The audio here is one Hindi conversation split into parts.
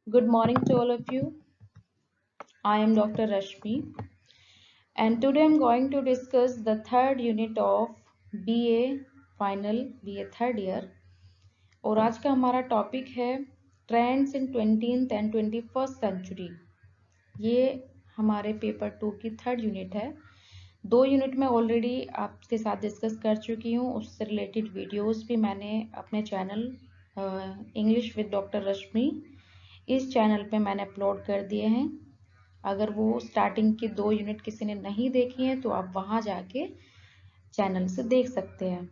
Good morning to all of you. I am Dr. Rashmi, and today I am going to discuss the third unit of BA Final BA third year. और आज का हमारा टॉपिक है trends in 20th and 21st century. ये हमारे पेपर 2 की थर्ड यूनिट है। 2 यूनिट में ऑलरेडी आपके साथ डिस्कस कर चुकी हूँ। उससे रिलेटेड वीडियोस भी मैंने अपने चैनल इंग्लिश विद डॉक्टर रश्मि इस चैनल पे मैंने अपलोड कर दिए हैं। अगर वो स्टार्टिंग की 2 यूनिट किसी ने नहीं देखी हैं तो आप वहाँ जाके चैनल से देख सकते हैं।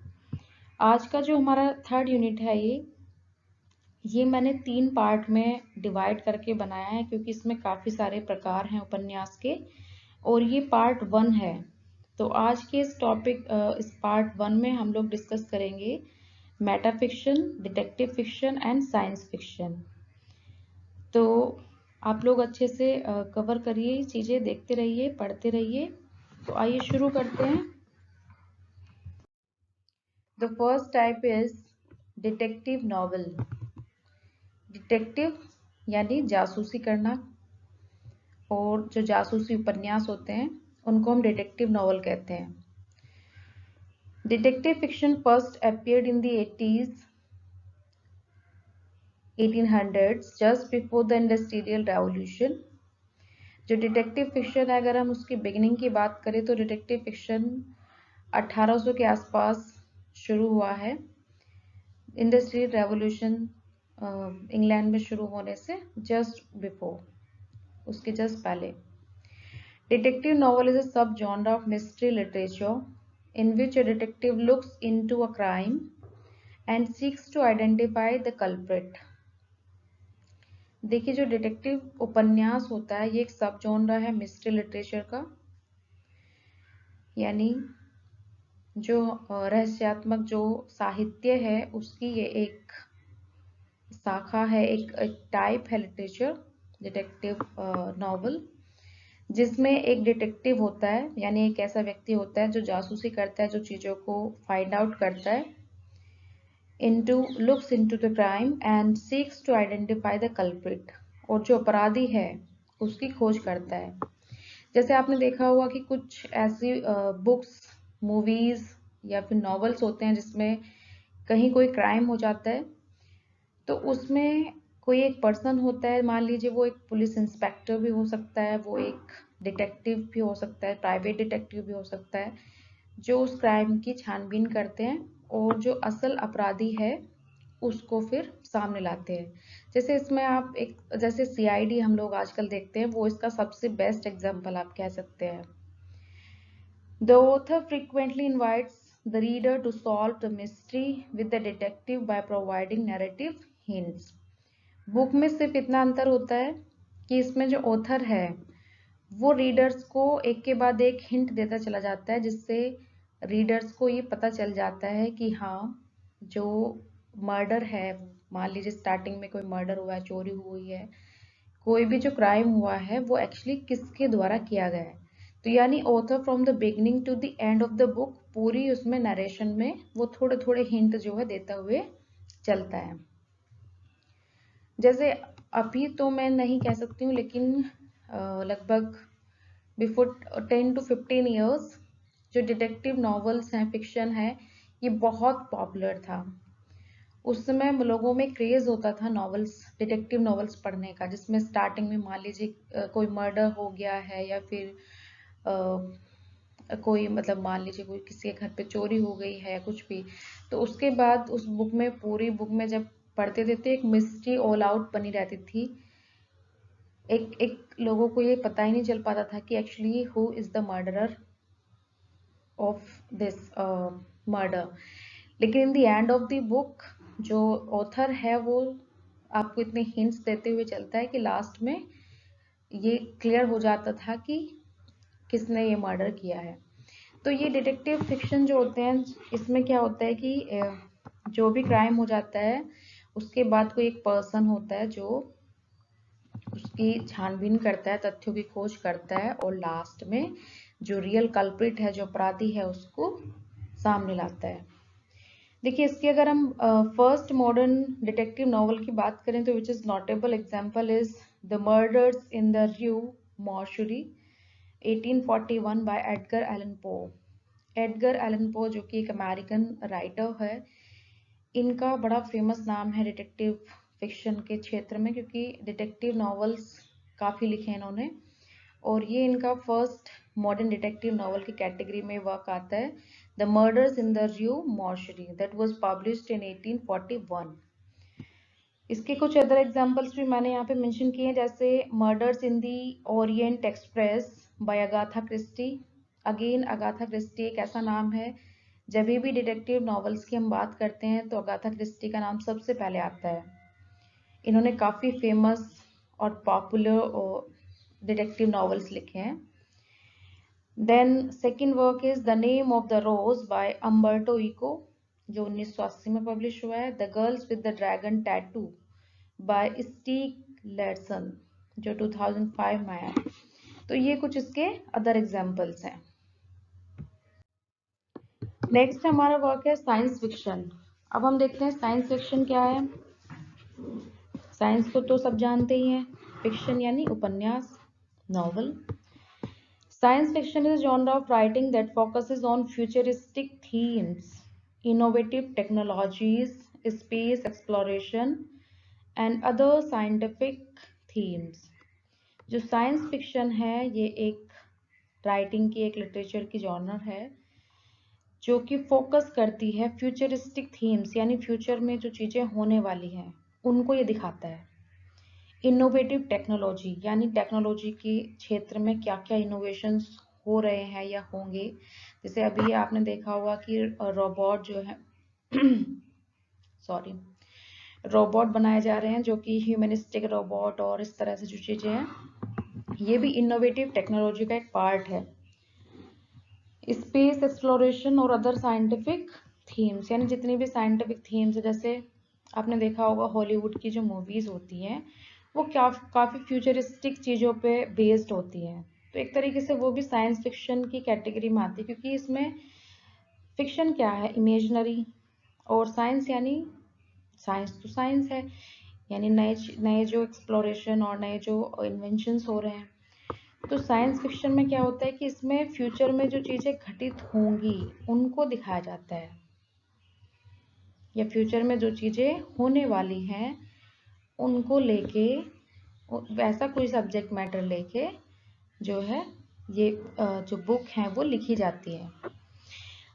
आज का जो हमारा थर्ड यूनिट है ये मैंने 3 पार्ट में डिवाइड करके बनाया है, क्योंकि इसमें काफ़ी सारे प्रकार हैं उपन्यास के और ये पार्ट 1 है। तो आज के इस पार्ट 1 में हम लोग डिस्कस करेंगे Meta fiction, detective fiction and science fiction. तो आप लोग अच्छे से कवर करिए, चीज़ें देखते रहिए, पढ़ते रहिए। तो आइए शुरू करते हैं। The first type is detective novel. Detective यानी जासूसी करना, और जो जासूसी उपन्यास होते हैं उनको हम डिटेक्टिव नॉवल कहते हैं। Detective fiction first appeared in the 1800s just before the industrial revolution. जो डिटेक्टिव फिक्शन है, अगर हम उसकी बिगिनिंग की बात करें तो डिटेक्टिव फिक्शन 1800 के आसपास शुरू हुआ है। इंडस्ट्रियल रेवोल्यूशन इंग्लैंड में शुरू होने से जस्ट बिफोर, उसके जस्ट पहले। Detective novel is a sub genre of mystery literature in which a detective looks into a crime and seeks to identify the culprit. देखिए, जो डिटेक्टिव उपन्यास होता है ये एक सब जॉनर है मिस्ट्री लिटरेचर का, यानी जो रहस्यात्मक जो साहित्य है उसकी ये एक शाखा है, एक टाइप है लिटरेचर, डिटेक्टिव नॉवल, जिसमें एक डिटेक्टिव होता है, यानी एक ऐसा व्यक्ति होता है जो जासूसी करता है, जो चीज़ों को फाइंड आउट करता है, looks into the crime and seeks to identify the culprit, और जो अपराधी है उसकी खोज करता है। जैसे आपने देखा होगा कि कुछ ऐसी बुक्स, मूवीज या फिर नॉवेल्स होते हैं जिसमें कहीं कोई क्राइम हो जाता है, तो उसमें कोई एक पर्सन होता है, मान लीजिए वो एक पुलिस इंस्पेक्टर भी हो सकता है, वो एक डिटेक्टिव भी हो सकता है, प्राइवेट डिटेक्टिव भी हो सकता है, जो उस क्राइम की छानबीन करते हैं और जो असल अपराधी है उसको फिर सामने लाते हैं। जैसे इसमें आप जैसे CID हम लोग आजकल देखते हैं, वो इसका सबसे बेस्ट एग्जाम्पल आप कह सकते हैं। The author frequently invites the reader to solve the mystery with the detective by providing narrative hints. Book में सिर्फ इतना अंतर होता है कि इसमें जो ऑथर है वो रीडर्स को एक के बाद एक हिंट देता चला जाता है, जिससे रीडर्स को ये पता चल जाता है कि हाँ, जो मर्डर है, मान लीजिए स्टार्टिंग में कोई मर्डर हुआ है, चोरी हुई है, कोई भी जो क्राइम हुआ है वो एक्चुअली किसके द्वारा किया गया है। तो यानी author from the beginning to the end of the book, पूरी उसमें नरेशन में वो थोड़े थोड़े हिंट जो है देता हुए चलता है। जैसे अभी तो मैं नहीं कह सकती हूँ, लेकिन लगभग बिफोर 10 to 15 ईयर्स जो डिटेक्टिव नॉवेल्स हैं, फिक्शन है, ये बहुत पॉपुलर था। उस समय लोगों में क्रेज होता था नॉवेल्स, डिटेक्टिव नॉवेल्स पढ़ने का, जिसमें स्टार्टिंग में मान लीजिए कोई मर्डर हो गया है, या फिर कोई मतलब मान लीजिए कोई किसी के घर पे चोरी हो गई है या कुछ भी, तो उसके बाद उस बुक में, पूरी बुक में जब पढ़ते थे तो एक मिस्ट्री ऑल आउट बनी रहती थी। एक लोगों को ये पता ही नहीं चल पाता था कि actually who is the murderer of this murder. लेकिन in the end of the book जो ऑथर है वो आपको इतने हिंट्स देते हुए चलता है कि लास्ट में ये क्लियर हो जाता था कि किसने ये मर्डर किया है। तो ये डिटेक्टिव फिक्शन जो होते हैं, इसमें क्या होता है कि जो भी क्राइम हो जाता है उसके बाद कोई एक पर्सन होता है जो उसकी छानबीन करता है, तथ्यों की खोज करता है, और लास्ट में जो रियल कल्प्रिट है, जो अपराधी है, उसको सामने लाता है। देखिए इसकी अगर हम फर्स्ट मॉडर्न डिटेक्टिव नॉवल की बात करें तो which is notable example is the murders in the Rue mortuary 1841 by Edgar Allan Poe. Edgar Allan Poe जो कि एक अमेरिकन राइटर है, इनका बड़ा फेमस नाम है डिटेक्टिव फिक्शन के क्षेत्र में, क्योंकि डिटेक्टिव नॉवेल्स काफ़ी लिखे हैं इन्होंने, और ये इनका फर्स्ट मॉडर्न डिटेक्टिव नॉवल की कैटेगरी में वर्क आता है, the murders in the Rue mortuary, that was published in 1841। इसके कुछ अदर एग्जांपल्स भी मैंने यहाँ पे मेंशन किए हैं, जैसे murders in the Orient Express by Agatha Christie. Again Agatha Christie एक ऐसा नाम है, जब भी डिटेक्टिव नॉवेल्स की हम बात करते हैं तो अगाथा क्रिस्टी का नाम सबसे पहले आता है। इन्होंने काफ़ी फेमस और पॉपुलर डिटेक्टिव नॉवेल्स लिखे हैं। Then second work is the name of the rose by Umberto Eco, जो 1980 में पब्लिश हुआ है। The girls with the dragon tattoo by Stieg Larsson, जो 2005 में आया। तो ये कुछ इसके अदर एग्जाम्पल्स हैं। नेक्स्ट हमारा वर्क है साइंस फिक्शन। अब हम देखते हैं साइंस फिक्शन क्या है। साइंस को तो सब जानते ही हैं, फिक्शन यानी उपन्यास, novel. Science fiction is a genre of writing that focuses on futuristic themes, innovative technologies, space exploration, and other scientific themes. जो साइंस फिक्शन है ये एक राइटिंग की, एक लिटरेचर की जॉनर है जो कि फोकस करती है फ्यूचरिस्टिक थीम्स, यानी फ्यूचर में जो चीज़ें होने वाली हैं उनको ये दिखाता है। इनोवेटिव टेक्नोलॉजी, यानी टेक्नोलॉजी के क्षेत्र में क्या क्या इनोवेशंस हो रहे हैं या होंगे। जैसे अभी आपने देखा होगा कि रोबोट जो है सॉरी रोबोट बनाए जा रहे हैं जो कि ह्यूमनिस्टिक रोबोट, और इस तरह से जो चीज़ें हैं ये भी इनोवेटिव टेक्नोलॉजी का एक पार्ट है। स्पेस एक्सप्लोरेशन और अदर साइंटिफिक थीम्स, यानी जितनी भी साइंटिफिक थीम्स है, जैसे आपने देखा होगा हॉलीवुड की जो मूवीज़ होती हैं वो काफ़ी फ्यूचरिस्टिक चीज़ों पे बेस्ड होती हैं, तो एक तरीके से वो भी साइंस फिक्शन की कैटेगरी में आती है, क्योंकि इसमें फिक्शन क्या है, इमेजिनरी, और साइंस यानी साइंस तो साइंस है, यानी नए नए जो एक्सप्लोरेशन और नए जो इन्वेंशंस हो रहे हैं। तो साइंस फिक्शन में क्या होता है कि इसमें फ्यूचर में जो चीज़ें घटित होंगी उनको दिखाया जाता है, या फ्यूचर में जो चीज़ें होने वाली हैं उनको लेके वैसा कोई सब्जेक्ट मैटर लेके जो है ये जो बुक है वो लिखी जाती है।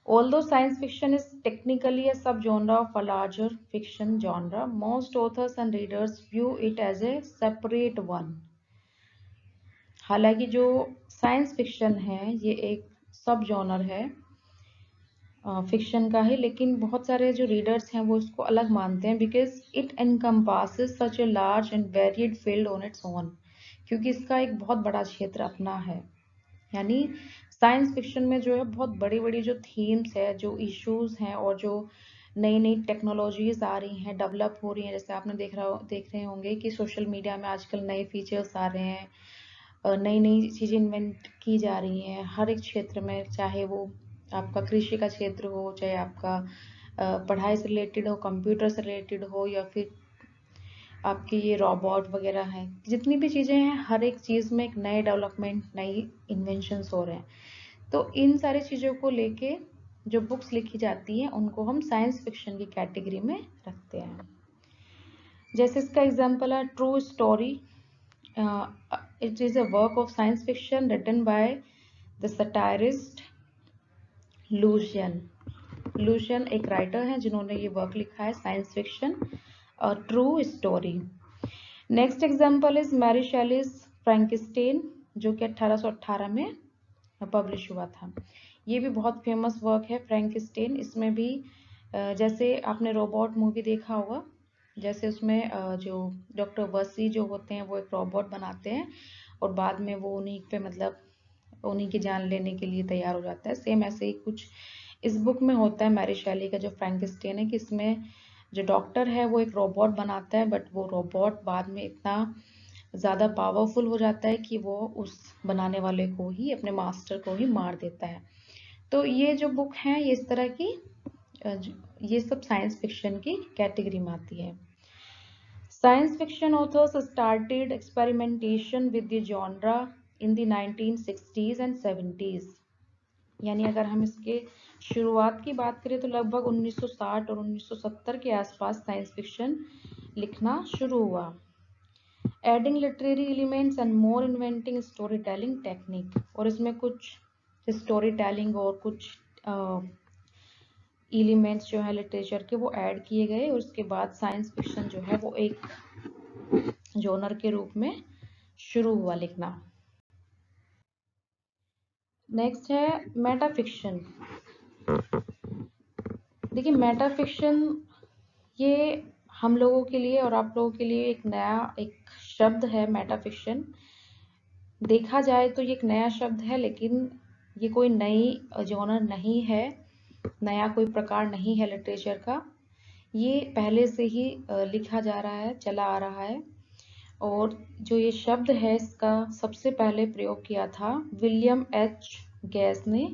Although science fiction is technically a subgenre of a larger fiction genre, most authors and readers view it as a separate one. हालांकि जो साइंस फिक्शन है ये एक सब जॉनर है फिक्शन का ही, लेकिन बहुत सारे जो रीडर्स हैं वो इसको अलग मानते हैं, because it encompasses such a large and varied field on its own, क्योंकि इसका एक बहुत बड़ा क्षेत्र अपना है। यानी साइंस फिक्शन में जो है बहुत बड़ी बड़ी जो थीम्स है, जो इश्यूज हैं, और जो नई नई टेक्नोलॉजीज आ रही हैं, डेवलप हो रही हैं। जैसे आपने देख रहे होंगे कि सोशल मीडिया में आजकल नए फीचर्स आ रहे हैं, नई नई चीज़ें इन्वेंट की जा रही हैं हर एक क्षेत्र में, चाहे वो आपका कृषि का क्षेत्र हो, चाहे आपका पढ़ाई से रिलेटेड हो, कंप्यूटर से रिलेटेड हो, या फिर आपके ये रोबोट वगैरह हैं, जितनी भी चीज़ें हैं हर एक चीज़ में एक नए डेवलपमेंट, नई इन्वेंशंस हो रहे हैं। तो इन सारी चीज़ों को लेके जो बुक्स लिखी जाती हैं उनको हम साइंस फिक्शन की कैटेगरी में रखते हैं। जैसे इसका एग्जांपल है true story, it is a work of science fiction written by the satirist Lucian एक राइटर हैं जिन्होंने ये वर्क लिखा है साइंस फिक्शन और true story. Next example is Mary Shelley's Frankenstein, जो कि 1818 में पब्लिश हुआ था। ये भी बहुत फेमस वर्क है फ्रैंकेस्टाइन। इसमें भी जैसे आपने रोबोट मूवी देखा होगा, जैसे उसमें जो डॉक्टर वर्सी जो होते हैं वो एक रोबोट बनाते हैं और बाद में वो उन्हीं पे मतलब उन्हीं की जान लेने के लिए तैयार हो जाता है। सेम ऐसे ही कुछ इस बुक में होता है मैरी शेली का जो फ्रैंकेस्टाइन है, कि इसमें जो डॉक्टर है वो एक रोबोट बनाता है, बट वो रोबोट बाद में इतना ज़्यादा पावरफुल हो जाता है कि वो उस बनाने वाले को ही, अपने मास्टर को ही मार देता है। तो ये जो बुक है ये इस तरह की ये सब साइंस फिक्शन की कैटेगरी में आती है। Science fiction authors started experimentation with the genre in the 1960s and 70s। यानी अगर हम इसके शुरुआत की बात करें तो लगभग 1960 और 1970 के आसपास साइंस फिक्शन लिखना शुरू हुआ। Adding literary elements and more inventing story telling technique, और इसमें कुछ स्टोरी टेलिंग और कुछ एलिमेंट्स जो है लिटरेचर के वो ऐड किए गए, और उसके बाद साइंस फिक्शन जो है वो एक जॉनर के रूप में शुरू हुआ लिखना। नेक्स्ट है मेटाफिक्शन। देखिए मेटाफिक्शन ये हम लोगों के लिए और आप लोगों के लिए एक नया एक शब्द है। मेटाफिक्शन देखा जाए तो ये एक नया शब्द है, लेकिन ये कोई नई जॉनर नहीं है, नया कोई प्रकार नहीं है लिटरेचर का। ये पहले से ही लिखा जा रहा है, चला आ रहा है। और जो ये शब्द है इसका सबसे पहले प्रयोग किया था विलियम एच गैस ने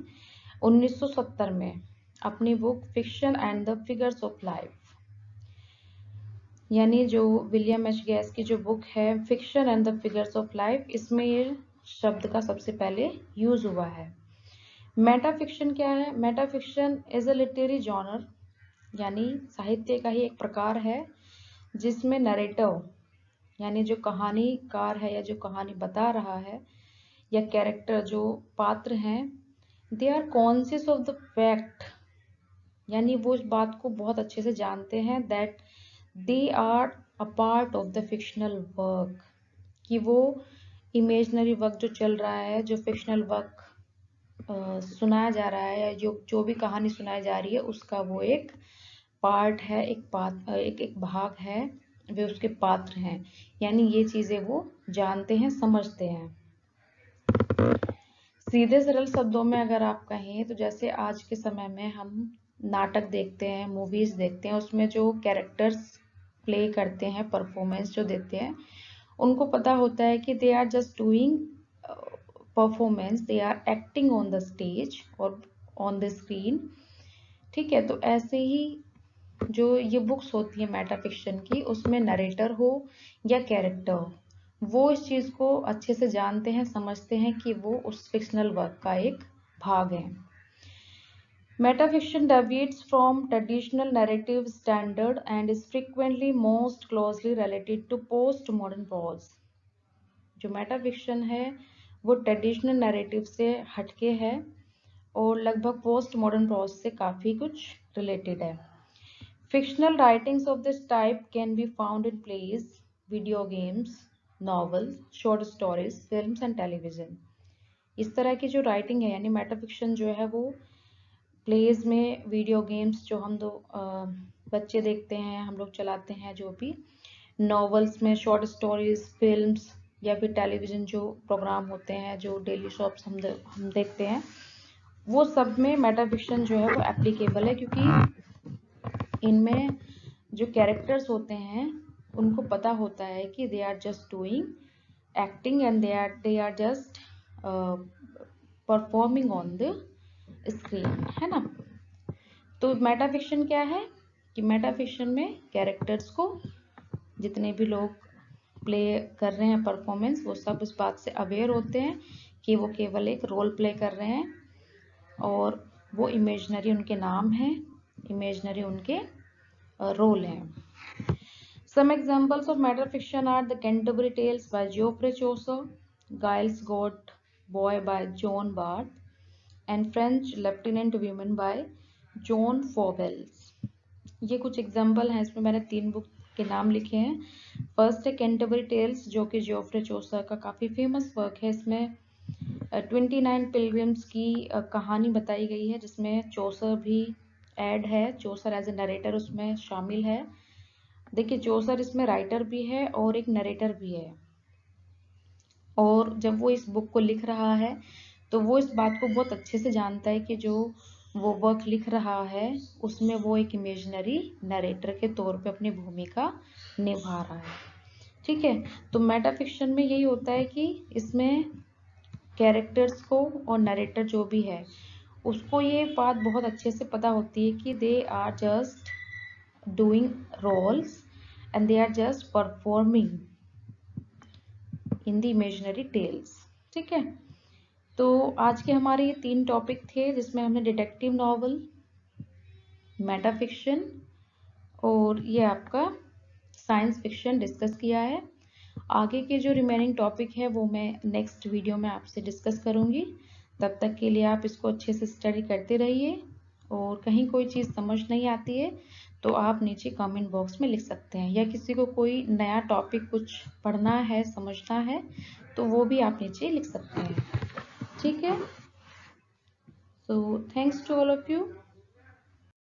1970 में अपनी book fiction and the figures of life. यानी जो विलियम एच गैस की जो बुक है fiction and the figures of life, इसमें ये शब्द का सबसे पहले यूज हुआ है। मेटाफिक्शन क्या है? Metafiction is a literary genre, यानी साहित्य का ही एक प्रकार है जिसमें नरेटिव यानी जो कहानीकार है या जो कहानी बता रहा है या कैरेक्टर जो पात्र हैं, they are conscious of the fact, यानी वो इस बात को बहुत अच्छे से जानते हैं that they are a part of the fictional work, कि वो इमेजनरी वर्क जो चल रहा है, जो फिक्शनल वर्क सुनाया जा रहा है, जो भी कहानी सुनाई जा रही है उसका वो एक पार्ट है, एक भाग है, वे उसके पात्र हैं। यानी ये चीजें वो जानते हैं, समझते हैं। सीधे सरल शब्दों में अगर आप कहें तो जैसे आज के समय में हम नाटक देखते हैं, मूवीज देखते हैं, उसमें जो कैरेक्टर्स प्ले करते हैं, परफॉर्मेंस जो देते हैं, उनको पता होता है कि they are just doing performance, they are acting on the stage और ऑन द स्क्रीन। ठीक है, तो ऐसे ही जो ये बुक्स होती है मेटाफिक्शन की, उसमें नरेटर हो या कैरेक्टर हो, वो इस चीज को अच्छे से जानते हैं, समझते हैं कि वो उस फिक्शनल वर्क का एक भाग है। Metafiction deviates from traditional narrative standard and is frequently most closely related to postmodern prose। जो मेटाफिक्शन है वो ट्रेडिशनल नैरेटिव से हटके है और लगभग पोस्ट मॉडर्न प्रोज से काफी कुछ रिलेटेड है। Fictional writings of this type can be found in plays, video games, novels, short stories, films and television. इस तरह की जो राइटिंग है यानी मेटाफिक्शन जो है वो प्लेज में, वीडियो गेम्स जो हम बच्चे देखते हैं, हम लोग चलाते हैं, जो भी नॉवेल्स में, शॉर्ट स्टोरीज, फिल्म्स या फिर टेलीविजन जो प्रोग्राम होते हैं, जो डेली शॉप्स हम देखते हैं, वो सब में मेटाफिक्शन जो है वो एप्लीकेबल है, क्योंकि इनमें जो कैरेक्टर्स होते हैं उनको पता होता है कि they are just doing acting and they are just performing on the screen, है ना। तो मेटाफिक्शन क्या है कि मेटाफिक्शन में कैरेक्टर्स को, जितने भी लोग प्ले कर रहे हैं परफॉर्मेंस, वो सब इस बात से अवेयर होते हैं कि वो केवल एक रोल प्ले कर रहे हैं और वो इमेजनरी उनके नाम है, इमेजनरी उनके रोल हैं। Some examples of metafiction are the Canterbury Tales by Geoffrey Chaucer, Giles Got Boy by John Bart, and French Lieutenant Women by John Fowles। ये कुछ एग्जाम्पल हैं, इसमें मैंने 3 बुक के नाम लिखे हैं। फर्स्ट है कैंटरबरी टेल्स, जो कि जोफ्रे चौसर का काफ़ी फेमस वर्क है। इसमें 29 पिलग्रिम्स की कहानी बताई गई है, जिसमें चौसर भी ऐड है, चौसर एज ए नरेटर उसमें शामिल है। देखिए चौसर इसमें राइटर भी है और एक नरेटर भी है, और जब वो इस बुक को लिख रहा है तो वो इस बात को बहुत अच्छे से जानता है कि जो वो वर्क लिख रहा है उसमें वो एक इमेजिनरी नरेटर के तौर पे अपनी भूमिका निभा रहा है। ठीक है, तो मेटाफिक्शन में यही होता है कि इसमें कैरेक्टर्स को और नरेटर जो भी है उसको ये बात बहुत अच्छे से पता होती है कि they are just doing roles and they are just performing in the imaginary tales. ठीक है, तो आज के हमारे ये 3 टॉपिक थे जिसमें हमने डिटेक्टिव नॉवल, मेटाफिक्शन और ये आपका साइंस फिक्शन डिस्कस किया है। आगे के जो रिमेनिंग टॉपिक है वो मैं नेक्स्ट वीडियो में आपसे डिस्कस करूंगी। तब तक के लिए आप इसको अच्छे से स्टडी करते रहिए, और कहीं कोई चीज़ समझ नहीं आती है तो आप नीचे कमेंट बॉक्स में लिख सकते हैं, या किसी को कोई नया टॉपिक कुछ पढ़ना है, समझना है, तो वो भी आप नीचे लिख सकते हैं। ठीक है, so thanks to all of you.